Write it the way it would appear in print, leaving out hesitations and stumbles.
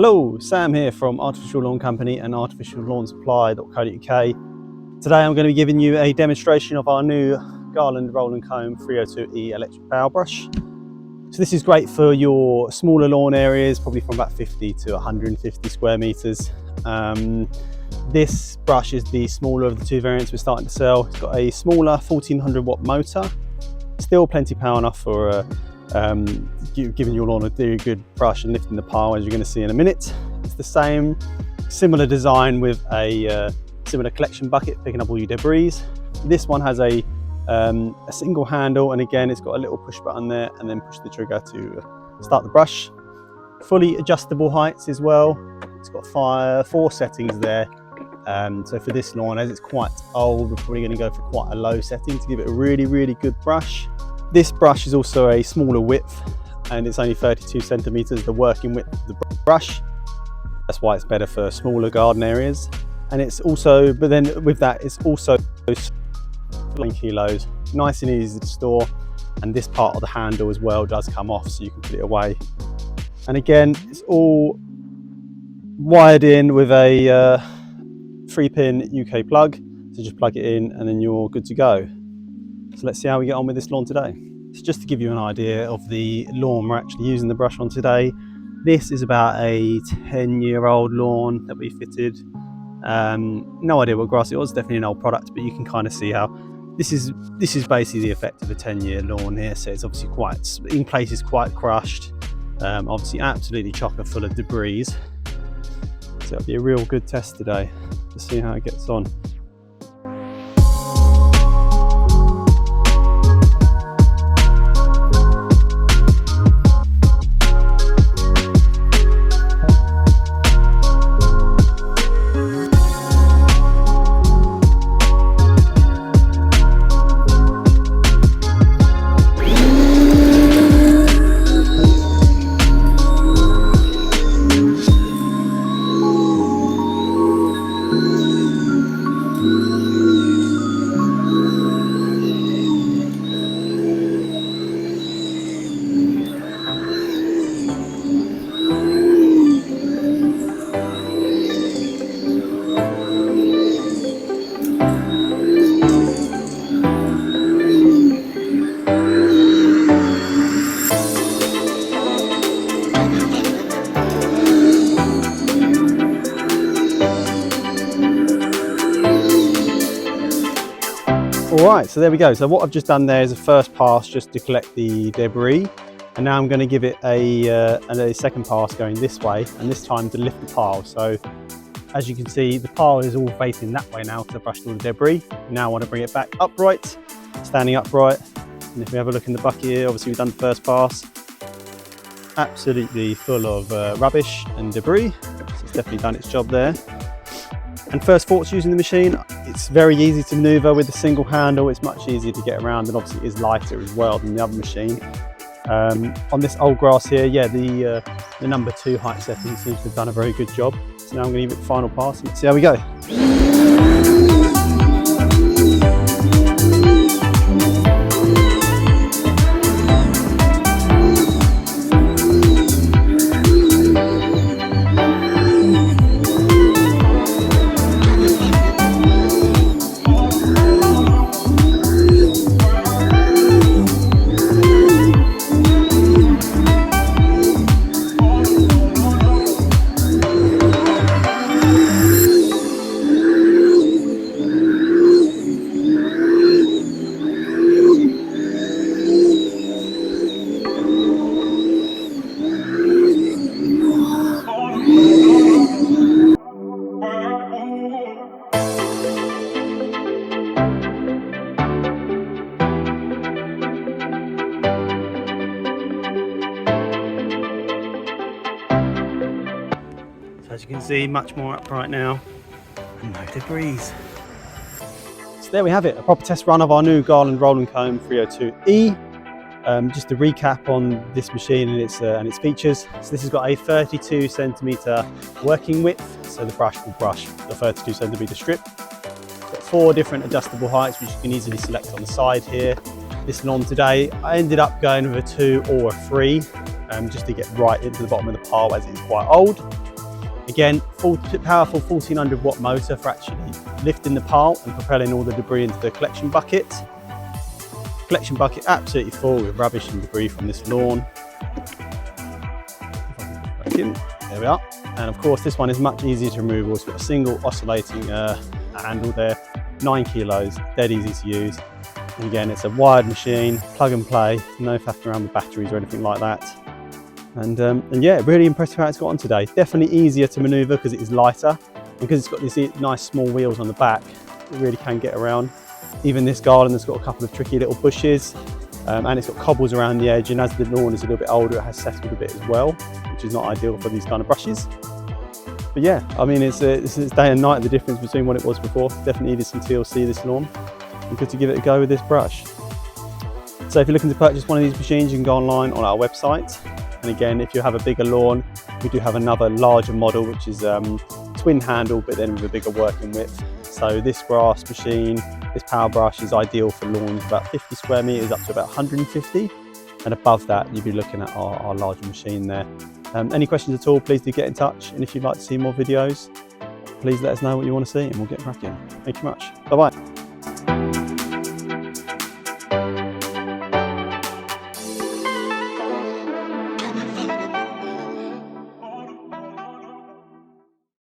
Hello, Sam here from Artificial Lawn Company and artificiallawnsupply.co.uk. Today I'm going to be giving you a demonstration of our new Garland Roll Comb 302E electric power brush. So this is great for your smaller lawn areas, probably from about 50 to 150 square meters. This brush is the smaller of the two variants we're starting to sell. It's got a smaller 1400 watt motor, still plenty power enough for giving your lawn a very good brush and lifting the pile, as you're going to see in a minute. It's the same, similar design with a similar collection bucket, picking up all your debris. This one has a single handle, and again it's got a little push button there, and then push the trigger to start the brush. Fully adjustable heights as well. It's got four settings there. So for this lawn, as it's quite old, we're probably going to go for quite a low setting to give it a really good brush. This brush is also a smaller width, and it's only 32 centimeters, the working width of the brush. That's why it's better for smaller garden areas. And it's also, but then with that, it's also 9 kilos, nice and easy to store. And this part of the handle as well does come off, so you can put it away. And again, it's all wired in with a 3-pin UK plug. So just plug it in and then you're good to go. So let's see how we get on with this lawn today. So just to give you an idea of the lawn we're actually using the brush on today, this is about a 10-year-old lawn that we fitted. No idea what grass it was, definitely an old product, but you can kind of see how this is basically the effect of a 10-year lawn here. So it's obviously quite, in places, quite crushed. Obviously absolutely chocker full of debris. So it'll be a real good test today to see how it gets on. Alright, so there we go. So what I've just done there is a first pass just to collect the debris, and now I'm going to give it a second pass going this way, and this time to lift the pile. So as you can see, the pile is all facing that way now because I brushed all the debris. Now I want to bring it back upright, standing upright. And if we have a look in the bucket here, obviously we've done the first pass. Absolutely full of rubbish and debris. So it's definitely done its job there. And first thoughts using the machine, it's very easy to maneuver with the single handle. It's much easier to get around, and obviously it is lighter as well than the other machine. On this old grass here, yeah, the number 2 height setting seems to have done a very good job. So now I'm going to give it the final pass and let's see how we go. As you can see, much more upright now, and no debris. So there we have it, a proper test run of our new Garland Roll Comb 302E. Just to recap on this machine and its features. So this has got a 32 centimeter working width, so the brush will brush the 32 centimeter strip. Got 4 different adjustable heights, which you can easily select on the side here. This lawn today, I ended up going with a 2 or a 3, just to get right into the bottom of the pile as it's quite old. Again, powerful 1400 watt motor for actually lifting the pile and propelling all the debris into the collection bucket. Collection bucket absolutely full with rubbish and debris from this lawn. There we are. And of course this one is much easier to remove. It's got a single oscillating handle there, 9 kilos, dead easy to use. And again, it's a wired machine, plug and play, no faffing around with batteries or anything like that. And yeah, really impressed with how it's got on today. Definitely easier to maneuver because it is lighter, and because it's got these nice small wheels on the back, it really can get around. Even this garland has got a couple of tricky little bushes, and it's got cobbles around the edge, and as the lawn is a little bit older, it has settled a bit as well, which is not ideal for these kind of brushes. But yeah, I mean, it's day and night the difference between what it was before. Definitely needed some TLC this lawn, and good to give it a go with this brush. So if you're looking to purchase one of these machines, you can go online on our website. And again, if you have a bigger lawn, we do have another larger model, which is twin handle, but then with a bigger working width. So this grass machine, this power brush is ideal for lawns about 50 square meters up to about 150. And above that, you'd be looking at our larger machine there. Any questions at all, please do get in touch. And if you'd like to see more videos, please let us know what you want to see and we'll get cracking. Thank you much. Bye-bye.